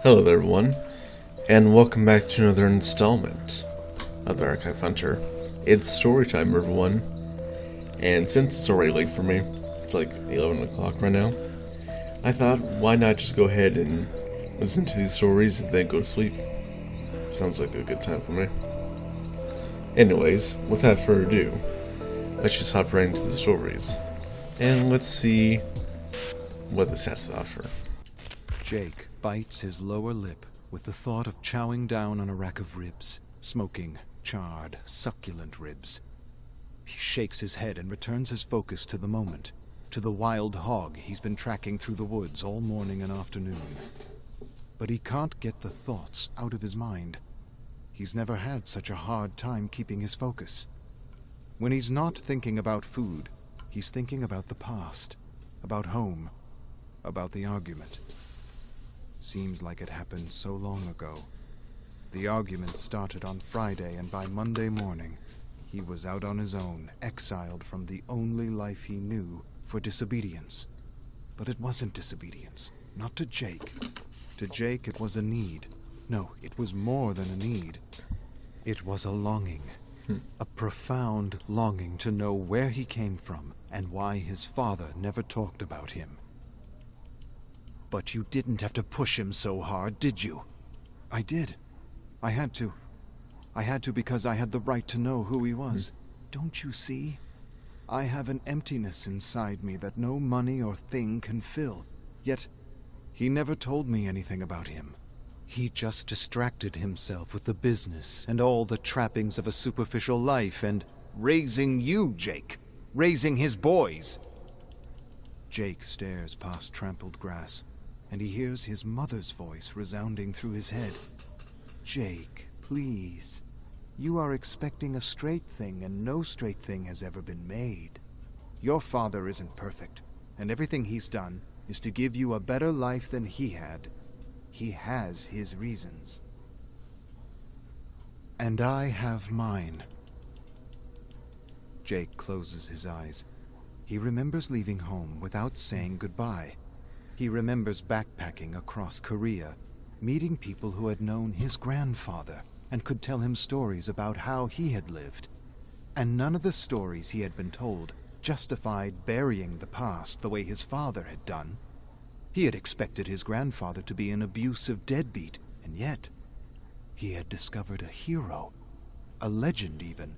Hello there, everyone, and welcome back to another installment of the Archive Hunter. It's story time, everyone, and since it's already late for me, it's like 11 o'clock right now, I thought, why not just go ahead and listen to these stories and then go to sleep? Sounds like a good time for me. Anyways, without further ado, let's just hop right into the stories, and let's see what this has to offer. Jake bites his lower lip with the thought of chowing down on a rack of ribs, smoking, charred, succulent ribs. He shakes his head and returns his focus to the moment, to the wild hog he's been tracking through the woods all morning and afternoon. But he can't get the thoughts out of his mind. He's never had such a hard time keeping his focus. When he's not thinking about food, he's thinking about the past, about home, about the argument. Seems like it happened so long ago. The argument started on Friday, and by Monday morning, he was out on his own, exiled from the only life he knew, for disobedience. But it wasn't disobedience, not to Jake. To Jake, it was a need. No, it was more than a need. It was a longing. A profound longing to know where he came from and why his father never talked about him. But you didn't have to push him so hard, did you? I did. I had to. I had to because I had the right to know who he was. Don't you see? I have an emptiness inside me that no money or thing can fill. Yet, he never told me anything about him. He just distracted himself with the business and all the trappings of a superficial life and raising you, Jake. Raising his boys. Jake stares past trampled grass, and he hears his mother's voice resounding through his head. Jake, please. You are expecting a straight thing, and no straight thing has ever been made. Your father isn't perfect, and everything he's done is to give you a better life than he had. He has his reasons. And I have mine. Jake closes his eyes. He remembers leaving home without saying goodbye. He remembers backpacking across Korea, meeting people who had known his grandfather and could tell him stories about how he had lived. And none of the stories he had been told justified burying the past the way his father had done. He had expected his grandfather to be an abusive deadbeat, and yet he had discovered a hero, a legend even.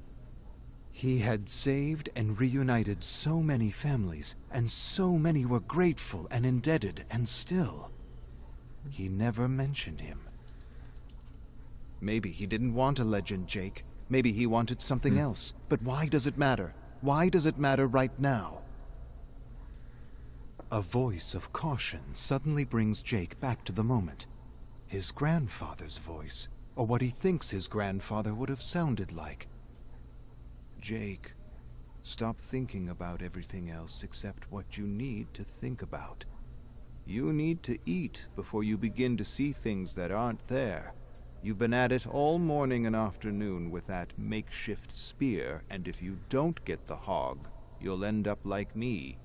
He had saved and reunited so many families, and so many were grateful and indebted, and still, he never mentioned him. Maybe he didn't want a legend, Jake. Maybe he wanted something else. But why does it matter? Why does it matter right now? A voice of caution suddenly brings Jake back to the moment. His grandfather's voice, or what he thinks his grandfather would have sounded like. Jake, stop thinking about everything else except what you need to think about. You need to eat before you begin to see things that aren't there. You've been at it all morning and afternoon with that makeshift spear, and if you don't get the hog, you'll end up like me.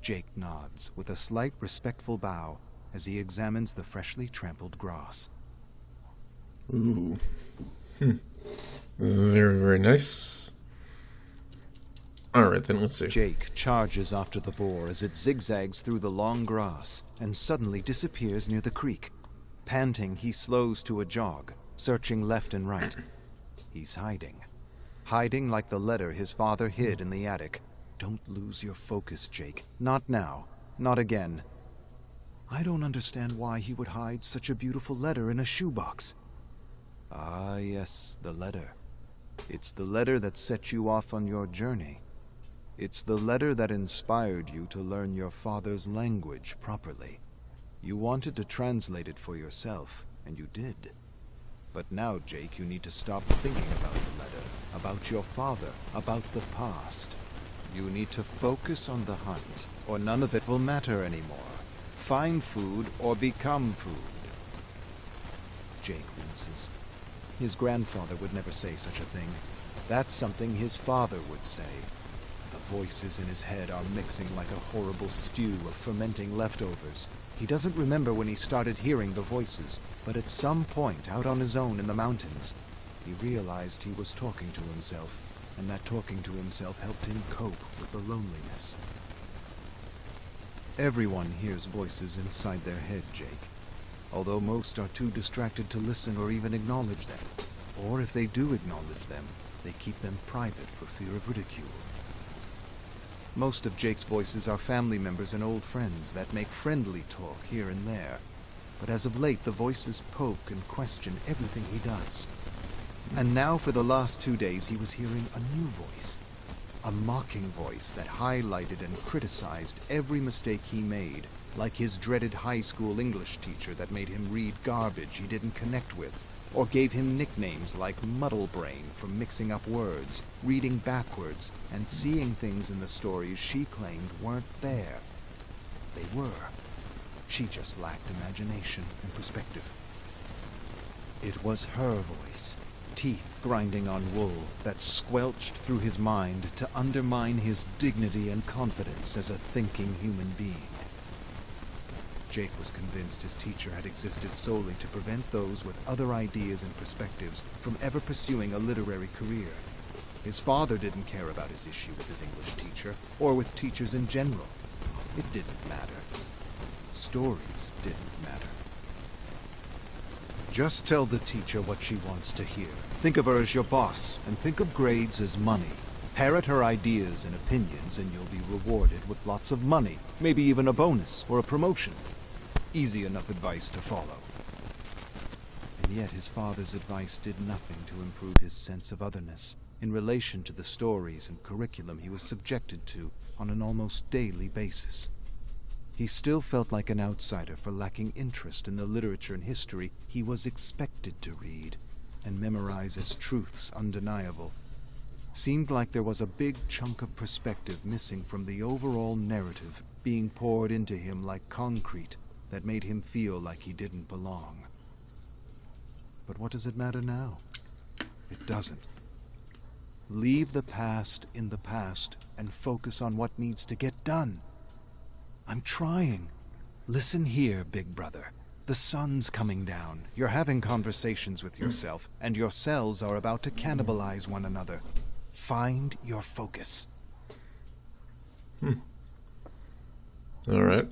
Jake nods with a slight respectful bow as he examines the freshly trampled grass. Ooh. Very, very nice. Alright then, let's see. Jake charges after the boar as it zigzags through the long grass and suddenly disappears near the creek. Panting, he slows to a jog, searching left and right. He's hiding. Hiding like the letter his father hid in the attic. Don't lose your focus, Jake. Not now. Not again. I don't understand why he would hide such a beautiful letter in a shoebox. Ah, yes, the letter. It's the letter that set you off on your journey. It's the letter that inspired you to learn your father's language properly. You wanted to translate it for yourself, and you did. But now, Jake, you need to stop thinking about the letter, about your father, about the past. You need to focus on the hunt, or none of it will matter anymore. Find food or become food. Jake winces. His grandfather would never say such a thing. That's something his father would say. The voices in his head are mixing like a horrible stew of fermenting leftovers. He doesn't remember when he started hearing the voices, but at some point out on his own in the mountains, he realized he was talking to himself, and that talking to himself helped him cope with the loneliness. Everyone hears voices inside their head, Jake, although most are too distracted to listen or even acknowledge them. Or if they do acknowledge them, they keep them private for fear of ridicule. Most of Jake's voices are family members and old friends that make friendly talk here and there, but as of late the voices poke and question everything he does. And now for the last 2 days he was hearing a new voice, a mocking voice that highlighted and criticized every mistake he made, like his dreaded high school English teacher that made him read garbage he didn't connect with, or gave him nicknames like Muddle Brain for mixing up words, reading backwards, and seeing things in the stories she claimed weren't there. They were. She just lacked imagination and perspective. It was her voice, teeth grinding on wool, that squelched through his mind to undermine his dignity and confidence as a thinking human being. Jake was convinced his teacher had existed solely to prevent those with other ideas and perspectives from ever pursuing a literary career. His father didn't care about his issue with his English teacher, or with teachers in general. It didn't matter. Stories didn't matter. Just tell the teacher what she wants to hear. Think of her as your boss, and think of grades as money. Parrot her ideas and opinions, and you'll be rewarded with lots of money, maybe even a bonus or a promotion. Easy enough advice to follow. And yet his father's advice did nothing to improve his sense of otherness in relation to the stories and curriculum he was subjected to on an almost daily basis. He still felt like an outsider for lacking interest in the literature and history he was expected to read and memorize as truths undeniable. Seemed like there was a big chunk of perspective missing from the overall narrative being poured into him like concrete that made him feel like he didn't belong. But what does it matter now? It doesn't. Leave the past in the past and focus on what needs to get done. I'm trying. Listen here, big brother. The sun's coming down. You're having conversations with yourself, and your cells are about to cannibalize one another. Find your focus. Alright.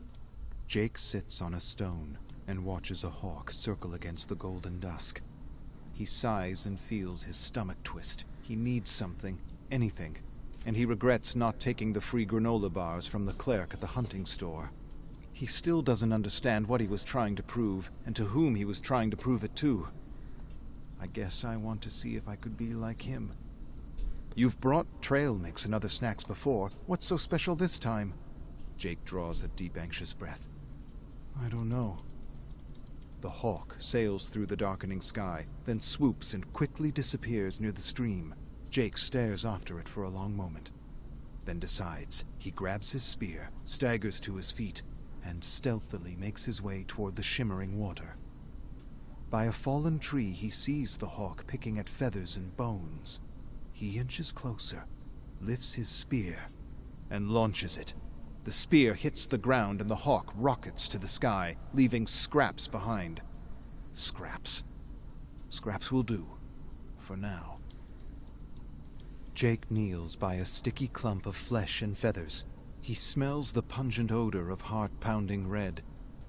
Jake sits on a stone and watches a hawk circle against the golden dusk. He sighs and feels his stomach twist. He needs something, anything, and he regrets not taking the free granola bars from the clerk at the hunting store. He still doesn't understand what he was trying to prove, and to whom he was trying to prove it to. I guess I want to see if I could be like him. You've brought trail mix and other snacks before. What's so special this time? Jake draws a deep, anxious breath. I don't know. The hawk sails through the darkening sky, then swoops and quickly disappears near the stream. Jake stares after it for a long moment, then decides. He grabs his spear, staggers to his feet, and stealthily makes his way toward the shimmering water. By a fallen tree, he sees the hawk picking at feathers and bones. He inches closer, lifts his spear, and launches it. The spear hits the ground and the hawk rockets to the sky, leaving scraps behind. Scraps. Scraps will do. For now. Jake kneels by a sticky clump of flesh and feathers. He smells the pungent odor of heart-pounding red.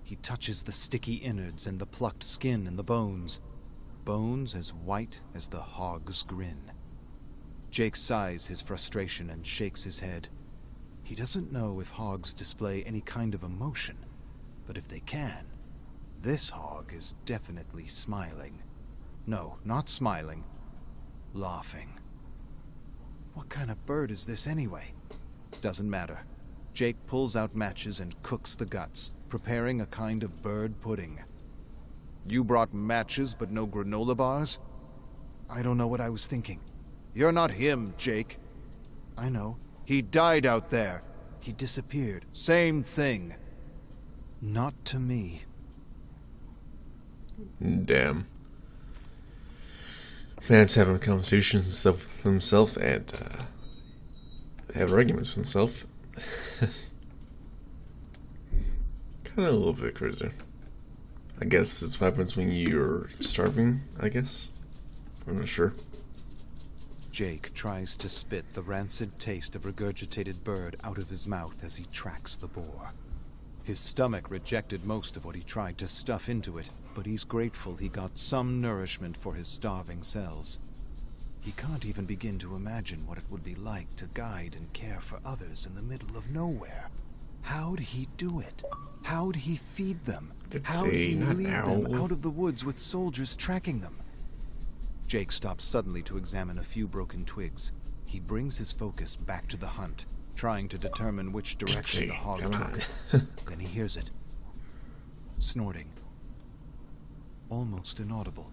He touches the sticky innards and the plucked skin and the bones. Bones as white as the hog's grin. Jake sighs his frustration and shakes his head. He doesn't know if hogs display any kind of emotion, but if they can, this hog is definitely smiling. No, not smiling. Laughing. What kind of bird is this anyway? Doesn't matter. Jake pulls out matches and cooks the guts, preparing a kind of bird pudding. You brought matches but no granola bars? I don't know what I was thinking. You're not him, Jake. I know. He died out there. He disappeared. Same thing. Not to me. Damn. Man's having conversations and stuff with himself and having arguments with himself. kind of a little bit crazy. I guess this happens when you're starving, I guess. I'm not sure. Jake tries to spit the rancid taste of regurgitated bird out of his mouth as he tracks the boar. His stomach rejected most of what he tried to stuff into it, but he's grateful he got some nourishment for his starving cells. He can't even begin to imagine what it would be like to guide and care for others in the middle of nowhere. How'd he do it? How'd he feed them? How'd he lead them out of the woods with soldiers tracking them? Jake stops suddenly to examine a few broken twigs. He brings his focus back to the hunt, trying to determine which direction the hog took. Then he hears it. Snorting. Almost inaudible,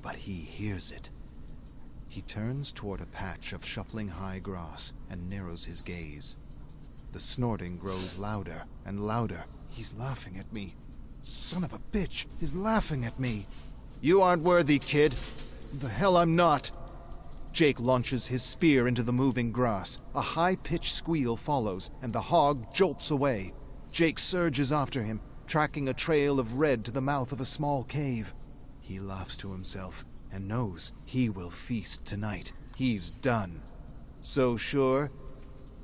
but he hears it. He turns toward a patch of shuffling high grass and narrows his gaze. The snorting grows louder and louder. He's laughing at me. Son of a bitch is laughing at me. You aren't worthy, kid. The hell I'm not. Jake launches his spear into the moving grass. A high-pitched squeal follows, and the hog jolts away. Jake surges after him, tracking a trail of red to the mouth of a small cave. He laughs to himself and knows he will feast tonight. He's done. So sure?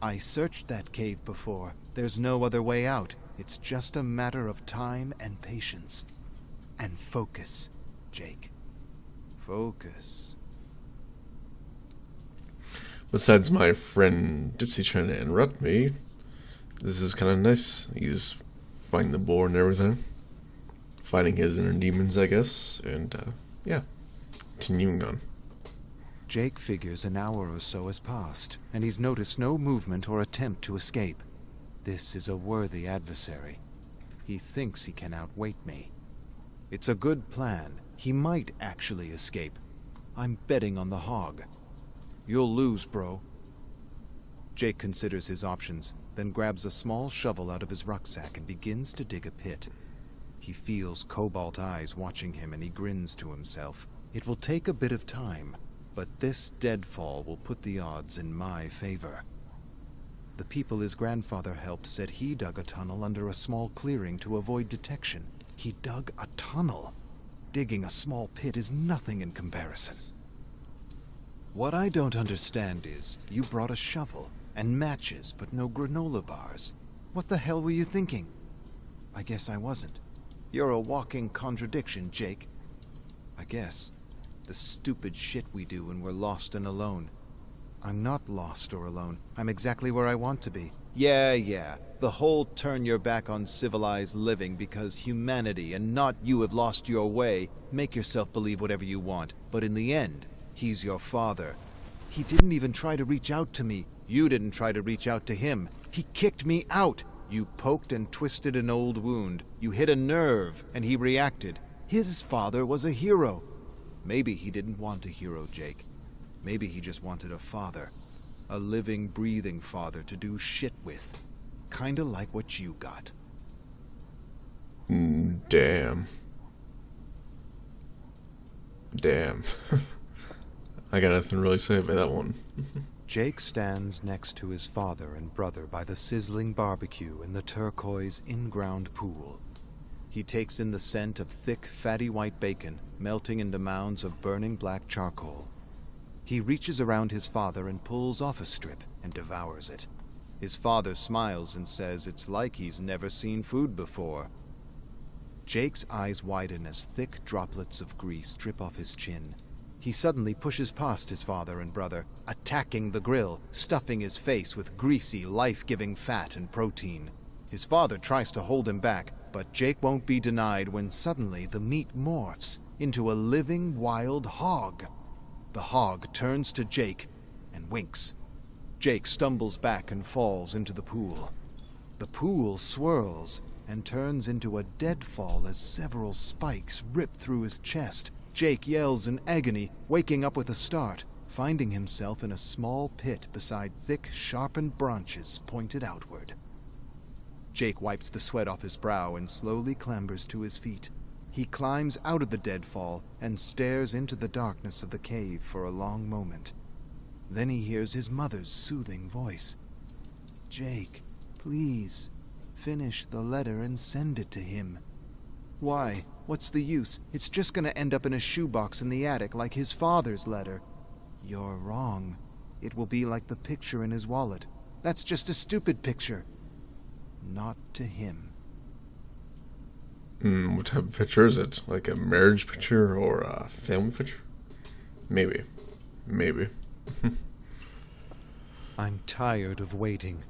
I searched that cave before. There's no other way out. It's just a matter of time and patience. And focus, Jake. Focus. Besides my friend Ditsy trying to interrupt me, this is kind of nice. He's fighting the boar and everything. Fighting his inner demons, I guess. And, yeah. Continuing on. Jake figures an hour or so has passed, and he's noticed no movement or attempt to escape. This is a worthy adversary. He thinks he can outweight me. It's a good plan. He might actually escape. I'm betting on the hog. You'll lose, bro. Jake considers his options, then grabs a small shovel out of his rucksack and begins to dig a pit. He feels cobalt eyes watching him and he grins to himself. It will take a bit of time, but this deadfall will put the odds in my favor. The people his grandfather helped said he dug a tunnel under a small clearing to avoid detection. He dug a tunnel. Digging a small pit is nothing in comparison. What I don't understand is, you brought a shovel and matches, but no granola bars. What the hell were you thinking? I guess I wasn't. You're a walking contradiction, Jake. I guess. The stupid shit we do when we're lost and alone. I'm not lost or alone. I'm exactly where I want to be. Yeah. The whole turn your back on civilized living because humanity and not you have lost your way. Make yourself believe whatever you want. But in the end, he's your father. He didn't even try to reach out to me. You didn't try to reach out to him. He kicked me out. You poked and twisted an old wound. You hit a nerve, and he reacted. His father was a hero. Maybe he didn't want a hero, Jake. Maybe he just wanted a father. A living, breathing father to do shit with. Kinda like what you got. Damn. I got nothing to really say about that one. Jake stands next to his father and brother by the sizzling barbecue in the turquoise in-ground pool. He takes in the scent of thick, fatty white bacon melting into mounds of burning black charcoal. He reaches around his father and pulls off a strip and devours it. His father smiles and says it's like he's never seen food before. Jake's eyes widen as thick droplets of grease drip off his chin. He suddenly pushes past his father and brother, attacking the grill, stuffing his face with greasy, life-giving fat and protein. His father tries to hold him back, but Jake won't be denied when suddenly the meat morphs into a living wild hog. The hog turns to Jake and winks. Jake stumbles back and falls into the pool. The pool swirls and turns into a deadfall as several spikes rip through his chest. Jake yells in agony, waking up with a start, finding himself in a small pit beside thick, sharpened branches pointed outward. Jake wipes the sweat off his brow and slowly clambers to his feet. He climbs out of the deadfall and stares into the darkness of the cave for a long moment. Then he hears his mother's soothing voice. "Jake, please, Finish the letter and send it to him. Why? What's the use? It's just gonna end up in a shoebox in the attic like his father's letter. You're wrong. It will be like the picture in his wallet. That's just a stupid picture. Not to him. What type of picture is it? Like a marriage picture or a family picture? Maybe. Maybe. I'm tired of waiting.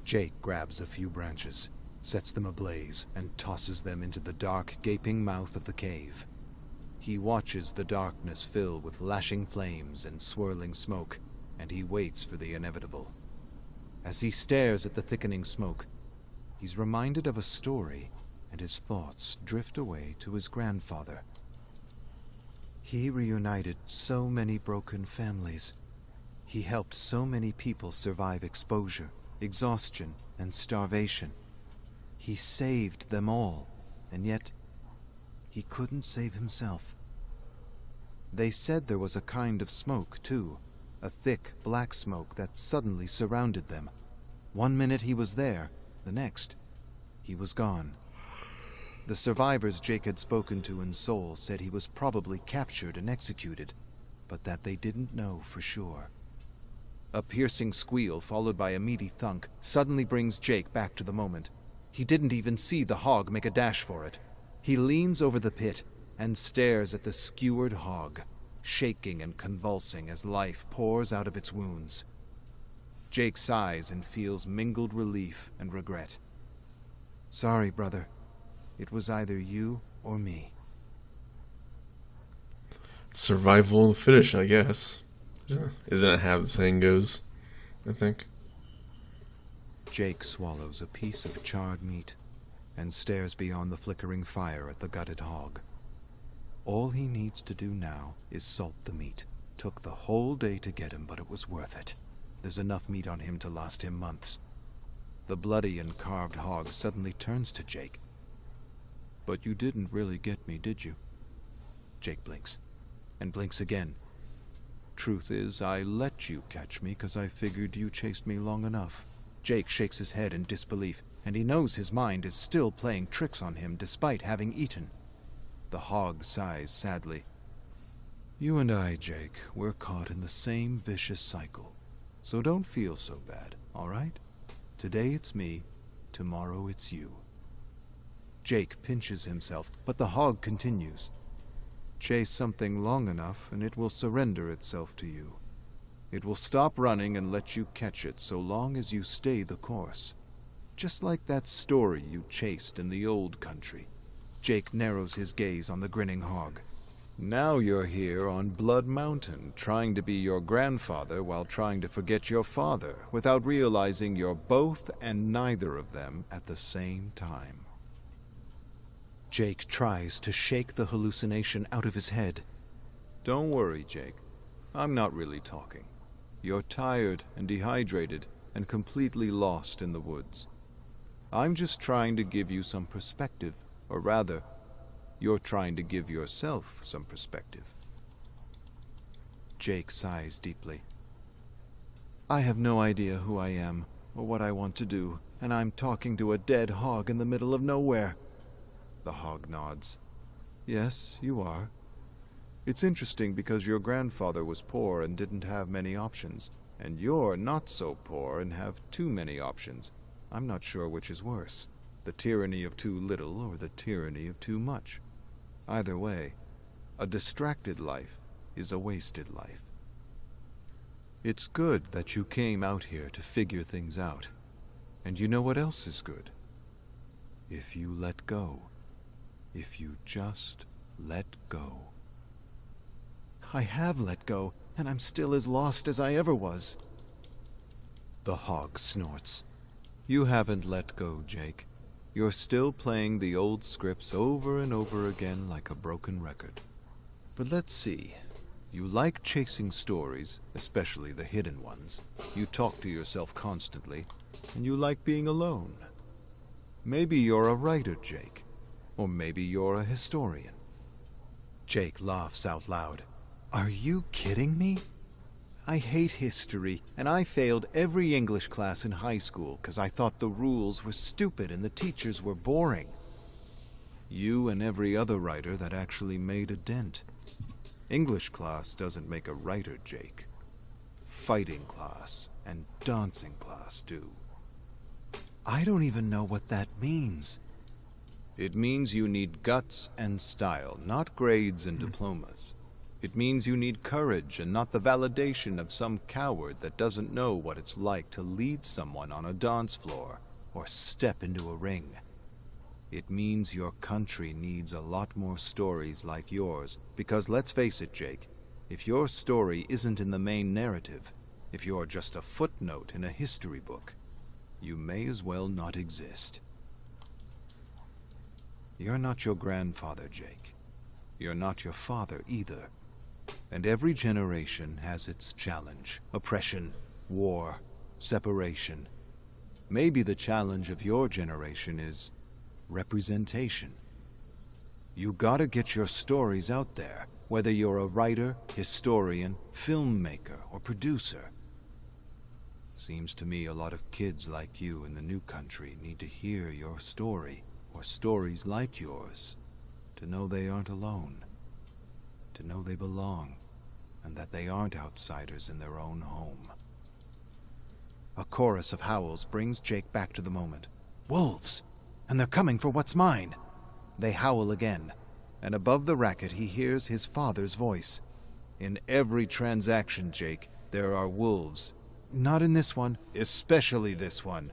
Jake grabs a few branches, sets them ablaze, and tosses them into the dark, gaping mouth of the cave. He watches the darkness fill with lashing flames and swirling smoke, and he waits for the inevitable. As he stares at the thickening smoke, he's reminded of a story, and his thoughts drift away to his grandfather. He reunited so many broken families. He helped so many people survive exposure, exhaustion, and starvation. He saved them all, and yet he couldn't save himself. They said there was a kind of smoke, too, a thick black smoke that suddenly surrounded them. One minute he was there, the next, he was gone. The survivors Jake had spoken to in Seoul said he was probably captured and executed, but that they didn't know for sure. A piercing squeal, followed by a meaty thunk, suddenly brings Jake back to the moment. He didn't even see the hog make a dash for it. He leans over the pit and stares at the skewered hog, shaking and convulsing as life pours out of its wounds. Jake sighs and feels mingled relief and regret. Sorry, brother. It was either you or me. Survival of the fittest, I guess. Isn't it how the saying goes? I think. Jake swallows a piece of charred meat and stares beyond the flickering fire at the gutted hog. All he needs to do now is salt the meat. Took the whole day to get him, but it was worth it. There's enough meat on him to last him months. The bloody and carved hog suddenly turns to Jake. But you didn't really get me, did you? Jake blinks, and blinks again. Truth is, I let you catch me because I figured you chased me long enough. Jake shakes his head in disbelief, and he knows his mind is still playing tricks on him despite having eaten. The hog sighs sadly. You and I, Jake, we're caught in the same vicious cycle. So don't feel so bad, all right? Today it's me, tomorrow it's you. Jake pinches himself, but the hog continues. Chase something long enough, and it will surrender itself to you. It will stop running and let you catch it so long as you stay the course. Just like that story you chased in the old country. Jake narrows his gaze on the grinning hog. Now you're here on Blood Mountain, trying to be your grandfather while trying to forget your father, without realizing you're both and neither of them at the same time. Jake tries to shake the hallucination out of his head. Don't worry, Jake. I'm not really talking. You're tired and dehydrated and completely lost in the woods. I'm just trying to give you some perspective, or rather, you're trying to give yourself some perspective. Jake sighs deeply. I have no idea who I am or what I want to do, and I'm talking to a dead hog in the middle of nowhere. The hog nods. Yes, you are. It's interesting because your grandfather was poor and didn't have many options, and you're not so poor and have too many options. I'm not sure which is worse, the tyranny of too little or the tyranny of too much. Either way, a distracted life is a wasted life. It's good that you came out here to figure things out. And you know what else is good? If you let go. If you just let go. I have let go, and I'm still as lost as I ever was. The hog snorts. You haven't let go, Jake. You're still playing the old scripts over and over again like a broken record. But let's see. You like chasing stories, especially the hidden ones. You talk to yourself constantly, and you like being alone. Maybe you're a writer, Jake. Or maybe you're a historian. Jake laughs out loud. Are you kidding me? I hate history, and I failed every English class in high school because I thought the rules were stupid and the teachers were boring. You and every other writer that actually made a dent. English class doesn't make a writer, Jake. Fighting class and dancing class do. I don't even know what that means. It means you need guts and style, not grades and diplomas. It means you need courage and not the validation of some coward that doesn't know what it's like to lead someone on a dance floor or step into a ring. It means your country needs a lot more stories like yours, because let's face it, Jake, if your story isn't in the main narrative, if you're just a footnote in a history book, you may as well not exist. You're not your grandfather, Jake. You're not your father either. And every generation has its challenge. Oppression, war, separation. Maybe the challenge of your generation is representation. You gotta get your stories out there, whether you're a writer, historian, filmmaker, or producer. Seems to me a lot of kids like you in the new country need to hear your story, or stories like yours, to know they aren't alone, to know they belong, and that they aren't outsiders in their own home. A chorus of howls brings Jake back to the moment. Wolves! And they're coming for what's mine! They howl again, and above the racket he hears his father's voice. In every transaction, Jake, there are wolves. Not in this one, especially this one.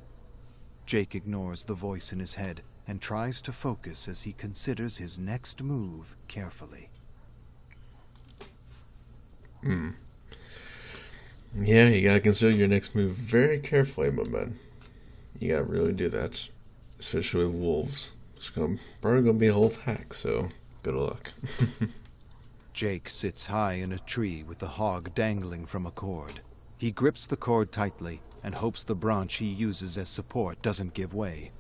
Jake ignores the voice in his head and tries to focus as he considers his next move carefully. Yeah, you gotta consider your next move very carefully, my man. You gotta really do that. Especially with wolves. It's probably gonna be a whole pack, so good luck. Jake sits high in a tree with the hog dangling from a cord. He grips the cord tightly and hopes the branch he uses as support doesn't give way.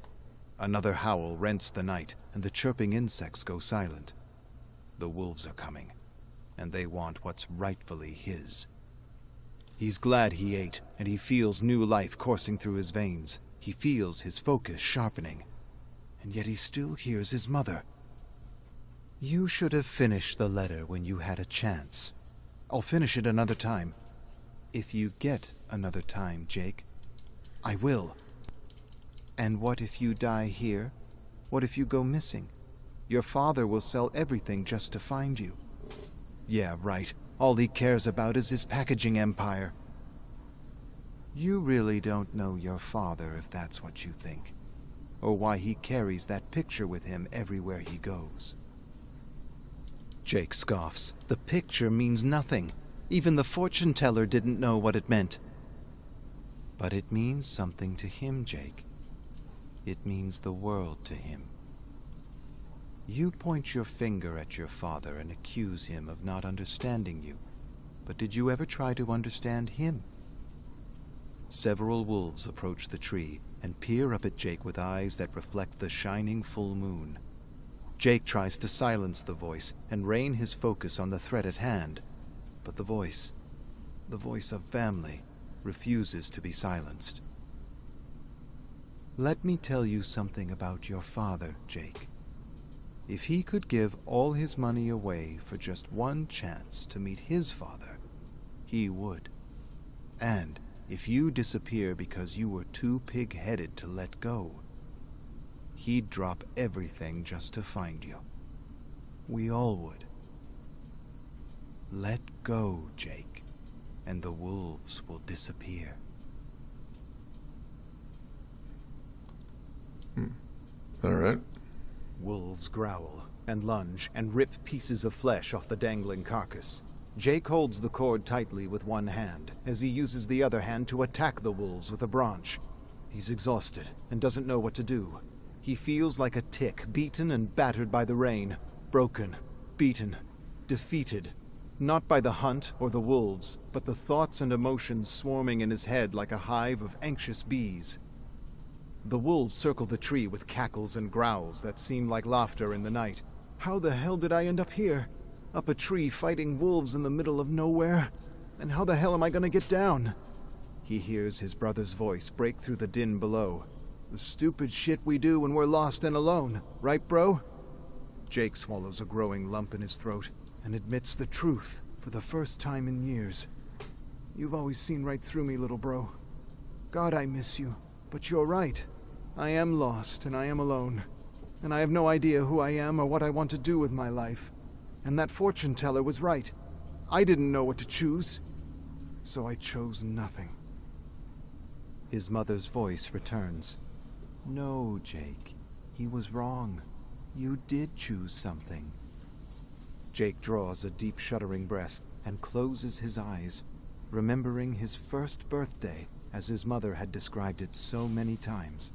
Another howl rents the night, and the chirping insects go silent. The wolves are coming, and they want what's rightfully his. He's glad he ate, and he feels new life coursing through his veins. He feels his focus sharpening, and yet he still hears his mother. You should have finished the letter when you had a chance. I'll finish it another time. If you get another time, Jake. I will. And what if you die here? What if you go missing? Your father will sell everything just to find you. Yeah, right. All he cares about is his packaging empire. You really don't know your father if that's what you think, or why he carries that picture with him everywhere he goes. Jake scoffs. The picture means nothing. Even the fortune teller didn't know what it meant. But it means something to him, Jake. It means the world to him. You point your finger at your father and accuse him of not understanding you. But did you ever try to understand him? Several wolves approach the tree and peer up at Jake with eyes that reflect the shining full moon. Jake tries to silence the voice and rein his focus on the threat at hand, but the voice of family, refuses to be silenced. Let me tell you something about your father, Jake. If he could give all his money away for just one chance to meet his father, he would. And if you disappear because you were too pig-headed to let go, he'd drop everything just to find you. We all would. Let go, Jake, and the wolves will disappear. All right. Wolves growl and lunge and rip pieces of flesh off the dangling carcass. Jake holds the cord tightly with one hand as he uses the other hand to attack the wolves with a branch. He's exhausted and doesn't know what to do. He feels like a tick, beaten and battered by the rain, broken, beaten, defeated. Not by the hunt or the wolves, but the thoughts and emotions swarming in his head like a hive of anxious bees. The wolves circle the tree with cackles and growls that seem like laughter in the night. How the hell did I end up here? Up a tree fighting wolves in the middle of nowhere? And how the hell am I gonna get down? He hears his brother's voice break through the din below. The stupid shit we do when we're lost and alone, right, bro? Jake swallows a growing lump in his throat and admits the truth for the first time in years. You've always seen right through me, little bro. God, I miss you, but you're right. I am lost and I am alone, and I have no idea who I am or what I want to do with my life. And that fortune teller was right. I didn't know what to choose, so I chose nothing. His mother's voice returns. No, Jake, he was wrong. You did choose something. Jake draws a deep, shuddering breath and closes his eyes, remembering his first birthday as his mother had described it so many times.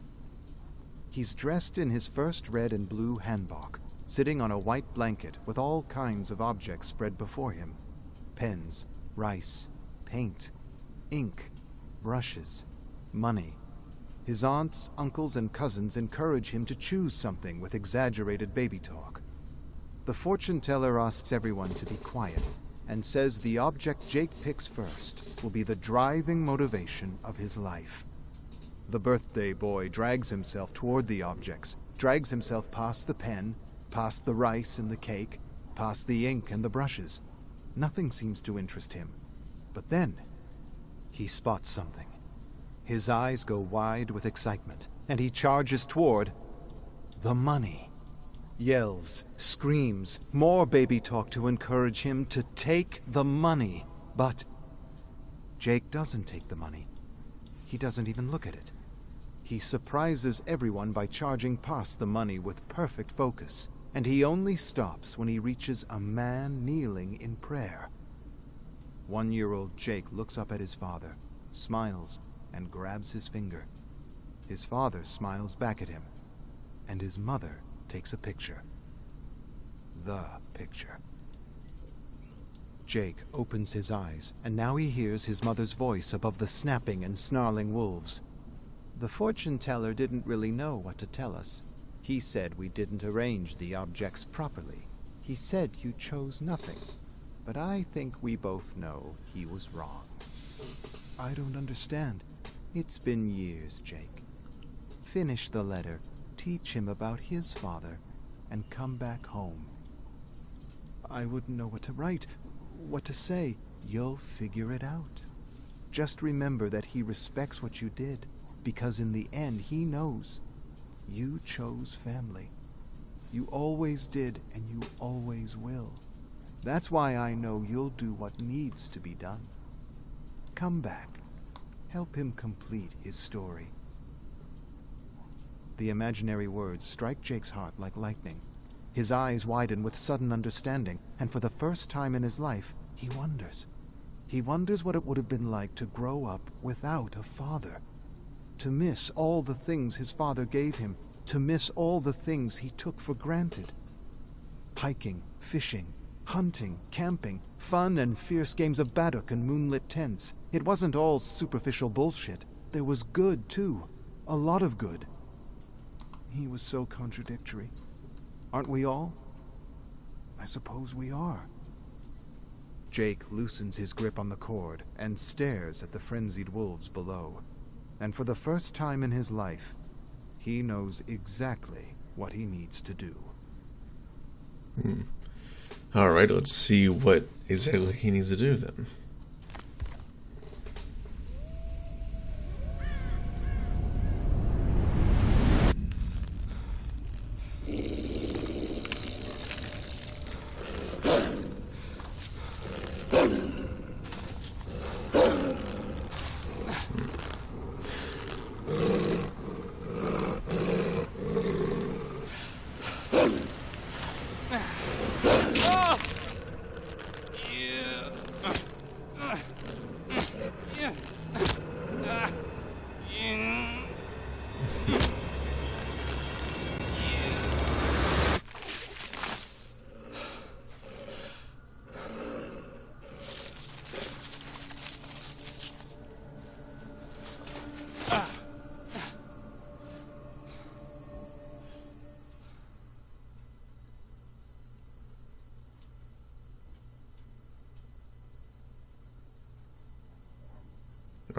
He's dressed in his first red and blue hanbok, sitting on a white blanket with all kinds of objects spread before him. Pens, rice, paint, ink, brushes, money. His aunts, uncles, and cousins encourage him to choose something with exaggerated baby talk. The fortune teller asks everyone to be quiet and says the object Jake picks first will be the driving motivation of his life. The birthday boy drags himself toward the objects, drags himself past the pen, past the rice and the cake, past the ink and the brushes. Nothing seems to interest him. But then, he spots something. His eyes go wide with excitement, and he charges toward the money. Yells, screams, more baby talk to encourage him to take the money. But Jake doesn't take the money. He doesn't even look at it. He surprises everyone by charging past the money with perfect focus, and he only stops when he reaches a man kneeling in prayer. 1-year-old Jake looks up at his father, smiles, and grabs his finger. His father smiles back at him, and his mother takes a picture. The picture. Jake opens his eyes, and now he hears his mother's voice above the snapping and snarling wolves. The fortune teller didn't really know what to tell us. He said we didn't arrange the objects properly. He said you chose nothing. But I think we both know he was wrong. I don't understand. It's been years, Jake. Finish the letter, teach him about his father, and come back home. I wouldn't know what to write, what to say. You'll figure it out. Just remember that he respects what you did, because in the end he knows. You chose family. You always did, and you always will. That's why I know you'll do what needs to be done. Come back. Help him complete his story. The imaginary words strike Jake's heart like lightning. His eyes widen with sudden understanding, and for the first time in his life, he wonders. He wonders what it would have been like to grow up without a father. To miss all the things his father gave him, to miss all the things he took for granted. Hiking, fishing, hunting, camping, fun and fierce games of baddock and moonlit tents. It wasn't all superficial bullshit. There was good, too. A lot of good. He was so contradictory. Aren't we all? I suppose we are. Jake loosens his grip on the cord and stares at the frenzied wolves below. And for the first time in his life, he knows exactly what he needs to do. Alright, let's see what exactly he needs to do then.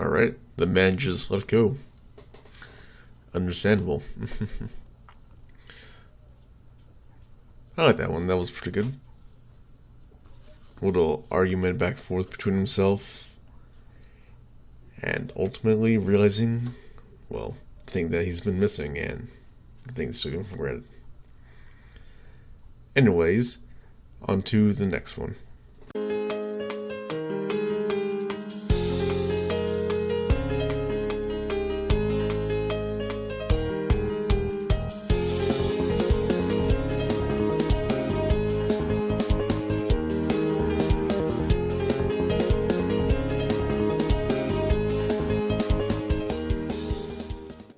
Alright, the man just let go. Understandable. I like that one, that was pretty good. A little argument back and forth between himself and ultimately realizing, well, the thing that he's been missing and the things taken for granted. Anyways, on to the next one.